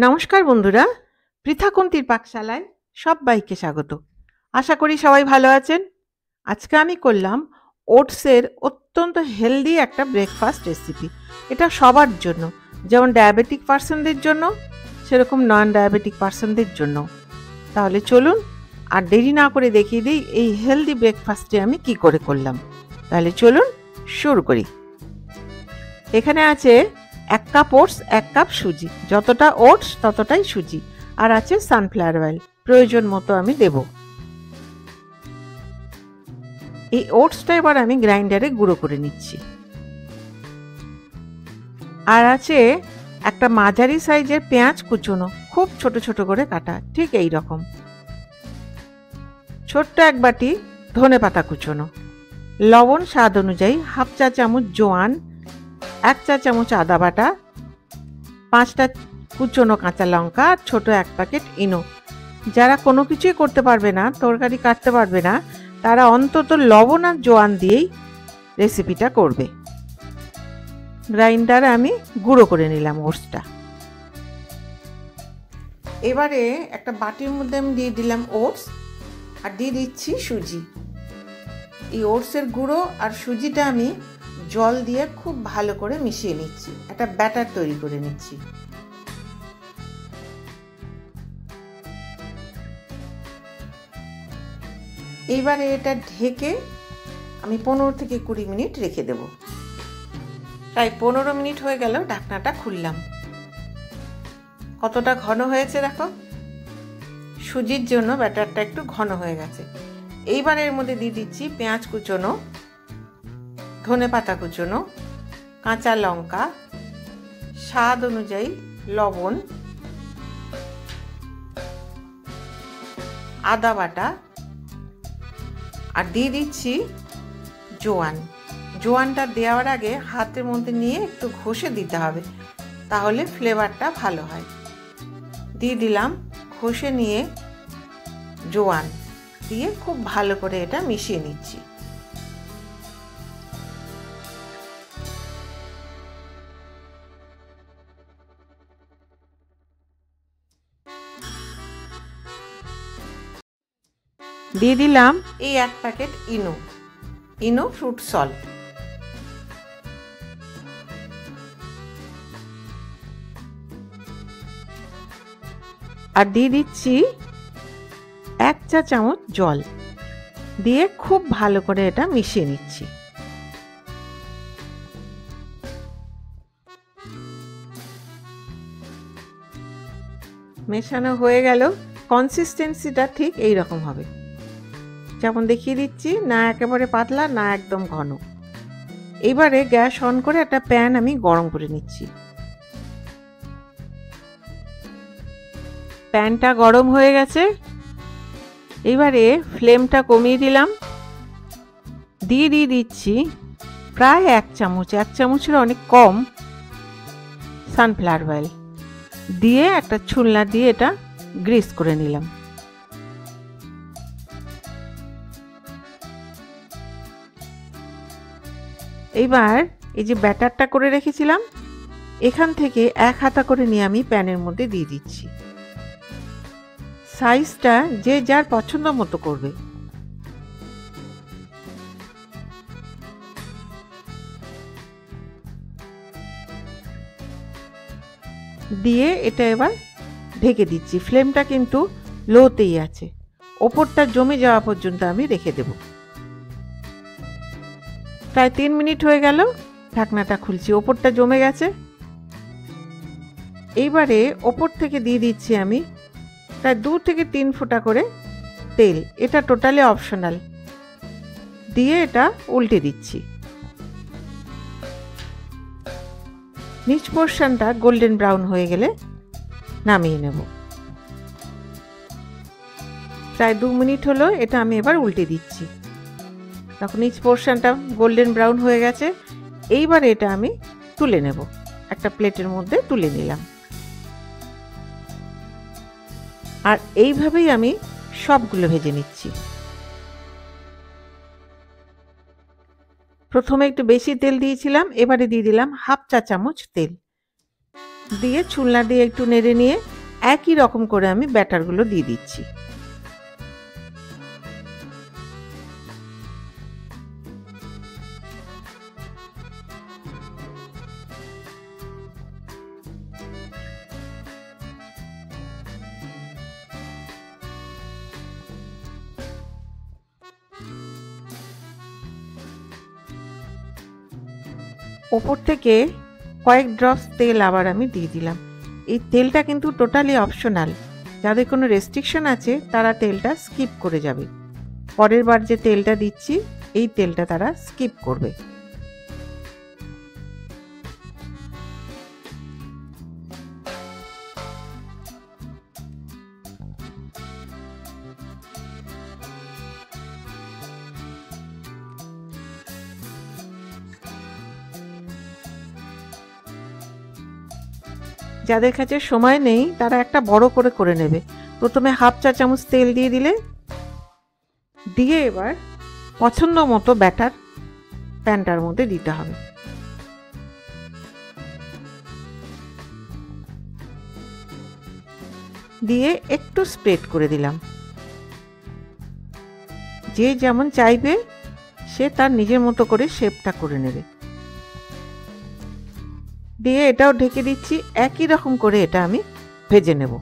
নমস্কার বন্ধুরা, পৃথাকুন্তির পাকশালায় সব্বাইকে স্বাগত। আশা করি সবাই ভালো আছেন। আজকে আমি করলাম ওটসের অত্যন্ত হেলদি একটা ব্রেকফাস্ট রেসিপি। এটা সবার জন্য, যেমন ডায়াবেটিক পার্সনদের জন্য সেরকম নন ডায়াবেটিক পার্সনদের জন্য। তাহলে চলুন আর দেরি না করে দেখিয়ে দিই এই হেলদি ব্রেকফাস্টে আমি কি করে করলাম। তাহলে চলুন শুরু করি। এখানে আছে 1 কাপ ওটস, 1 কাপ সুজি। যতটা ওটস ততটাই সুজি। আর আছে সানফ্লাওয়ার অয়েল, প্রয়োজন মতো আমি দেব। এই ওটসটা এবার আমি গ্রাইন্ডারে গুঁড়ো করে নিচ্ছি। আর আছে একটা মাঝারি সাইজের পেঁয়াজ কুচোনো, খুব ছোট ছোট করে কাটা, ঠিক এই রকম। ছোট্ট এক বাটি ধনেপাতা কুচোনো, লবণ স্বাদ অনুযায়ী, 1/2 চা চামচ জোয়ান, 1 চা চামচ আদা বাটা, 5টা কুচোনো কাঁচা লঙ্কা, আর ছোট 1 প্যাকেট ইনো। যারা কোনো কিছুই করতে পারবে না, তরকারি কাটতে পারবে না, তারা অন্তত লবণ আর জোয়ান দিয়েই রেসিপিটা করবে। গ্রাইন্ডারে আমি গুঁড়ো করে নিলাম ওটসটা। এবারে একটা বাটির মধ্যে আমি দিয়ে দিলাম ওটস আর দিয়ে দিচ্ছি সুজি। এই ওটসের গুঁড়ো আর সুজিটা আমি জল দিয়ে খুব ভালো করে মিশিয়ে নিচ্ছি, একটা ব্যাটার তৈরি করে নিচ্ছি। এইবারে এটা ঢেকে আমি 15 থেকে 20 মিনিট রেখে দেব। প্রায় 15 মিনিট হয়ে গেল, ঢাকনাটা খুললাম। কতটা ঘন হয়েছে দেখো। সুজির জন্য ব্যাটারটা একটু ঘন হয়ে গেছে। এইবার এর মধ্যে দিয়ে দিচ্ছি পেঁয়াজ কুচোনো, ধনেপাতা কুচোনো, কাঁচা লঙ্কা, স্বাদ অনুযায়ী লবণ, আদা বাটা, আর দিয়ে দিচ্ছি জোয়ান। জোয়ানটা দেওয়ার আগে হাতের মধ্যে নিয়ে একটু ঘষে দিতে হবে, তাহলে ফ্লেভারটা ভালো হয়। দিয়ে দিলাম ঘষে নিয়ে জোয়ান, দিয়ে খুব ভালো করে এটা মিশিয়ে নিচ্ছি। দিয়ে দিলাম এই 1 প্যাকেট ইনো ফ্রুট সল্ট। আর দিয়ে দিচ্ছি 1 চা চামচ জল, দিয়ে খুব ভালো করে এটা মিশিয়ে নিচ্ছি। মেশানো হয়ে গেল। কনসিস্টেন্সিটা ঠিক এই রকম হবে, যেমন দেখিয়ে দিচ্ছি, না একেবারে পাতলা না একদম ঘন। এবারে গ্যাস অন করে একটা প্যান আমি গরম করে নিচ্ছি। প্যানটা গরম হয়ে গেছে। এবারে ফ্লেমটা কমিয়ে দিলাম। দিয়ে দিচ্ছি প্রায় 1 চামচ, 1 চামচের অনেক কম সানফ্লাওয়ার অয়েল, দিয়ে একটা ছুলনা দিয়ে এটা গ্রিস করে নিলাম। এইবার এই যে ব্যাটারটা করে রেখেছিলাম, এখান থেকে 1 হাতা করে নিয়ে আমি প্যানের মধ্যে দিয়ে দিচ্ছি। সাইজটা যে যার পছন্দ মতো করবে। দিয়ে এটা এবার ঢেকে দিচ্ছি। ফ্লেমটা কিন্তু লোতেই আছে, ওপরটা জমে যাওয়া পর্যন্ত আমি রেখে দেব। প্রায় 3 মিনিট হয়ে গেল, ঢাকনাটা খুলছি। ওপরটা জমে গেছে। এইবারে ওপর থেকে দিয়ে দিচ্ছি আমি প্রায় 2 থেকে 3 ফোঁটা করে তেল। এটা টোটালি অপশনাল। দিয়ে এটা উল্টে দিচ্ছি। নিচ পোর্শনটা গোল্ডেন ব্রাউন হয়ে গেলে নামিয়ে নেব। প্রায় 2 মিনিট হলো, এটা আমি এবার উল্টে দিচ্ছি। তখন নিচ পোর্শনটা গোল্ডেন ব্রাউন হয়ে গেছে। এইবার এটা আমি তুলে নেব, একটা প্লেটের মধ্যে তুলে নিলাম। আর এইভাবেই আমি সবগুলো ভেজে নিচ্ছি। প্রথমে একটু বেশি তেল দিয়েছিলাম, এবারে দিয়ে দিলাম 1/2 চা চামচ তেল। দিয়ে চুলনা দিয়ে একটু নেড়ে নিয়ে একই রকম করে আমি ব্যাটারগুলো দিয়ে দিচ্ছি। ওপর থেকে কয়েক ড্রপস তেল আবার আমি দিয়ে দিলাম। এই তেলটা কিন্তু টোটালি অপশনাল, যাদের কোনো রেস্ট্রিকশন আছে তারা তেলটা স্কিপ করে যাবে। পরের বার যে তেলটা দিচ্ছি এই তেলটা তারা স্কিপ করবে। যাদের কাছে সময় নেই তারা একটা বড় করে নেবে। প্রথমে হাফ চা চামচ তেল দিয়ে দিলে, দিয়ে এবার পছন্দ মতো ব্যাটার প্যানটার মধ্যে দিতে হবে। দিয়ে একটু স্প্রেড করে দিলাম। যে যেমন চাইবে সে তার নিজের মতো করে শেপটা করে নেবে। দিয়ে এটাও ঢেকে দিচ্ছি, একই রকম করে এটা আমি ভেজে নেব।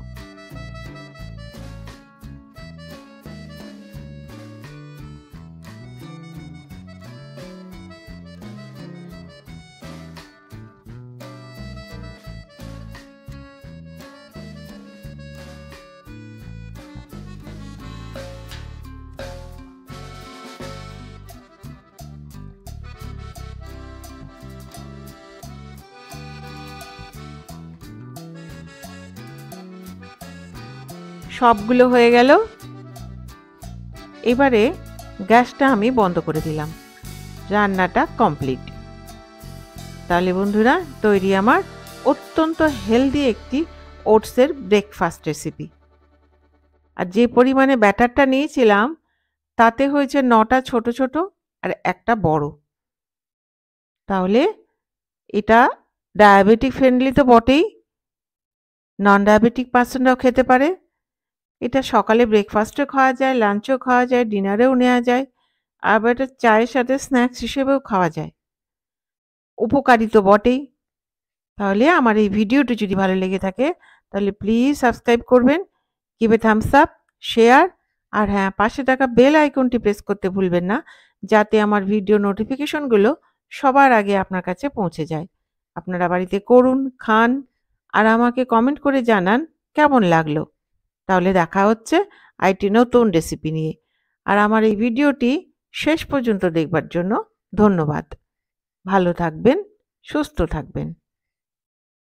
সবগুলো হয়ে গেল। এবারে গ্যাসটা আমি বন্ধ করে দিলাম, রান্নাটা কমপ্লিট। তাহলে বন্ধুরা তৈরি আমার অত্যন্ত হেলদি একটি ওটসের ব্রেকফাস্ট রেসিপি। আর যে পরিমাণে ব্যাটারটা নিয়েছিলাম তাতে হয়েছে 9টা ছোট ছোট আর একটা বড়। তাহলে এটা ডায়াবেটিক ফ্রেন্ডলি তো বটেই, নন ডায়াবেটিক পার্সনরাও খেতে পারে। এটা সকালে ব্রেকফাস্টও খাওয়া যায়, লাঞ্চও খাওয়া যায়, ডিনারেও নেওয়া যায়, আবার এটা চায়ের সাথে স্ন্যাক্স হিসেবেও খাওয়া যায়। উপকারী তো বটেই। তাহলে আমার এই ভিডিওটি যদি ভালো লেগে থাকে তাহলে প্লিজ সাবস্ক্রাইব করবেন, give a thumbs up, share, আর হ্যাঁ, পাশে থাকা বেল আইকনটি প্রেস করতে ভুলবেন না, যাতে আমার ভিডিও নোটিফিকেশনগুলো সবার আগে আপনার কাছে পৌঁছে যায়। আপনারা বাড়িতে করুন, খান, আর আমাকে কমেন্ট করে জানান কেমন লাগলো। তাহলে দেখা হচ্ছে আরেকটি নতুন রেসিপি নিয়ে। আর আমার এই ভিডিওটি শেষ পর্যন্ত দেখবার জন্য ধন্যবাদ। ভালো থাকবেন, সুস্থ থাকবেন।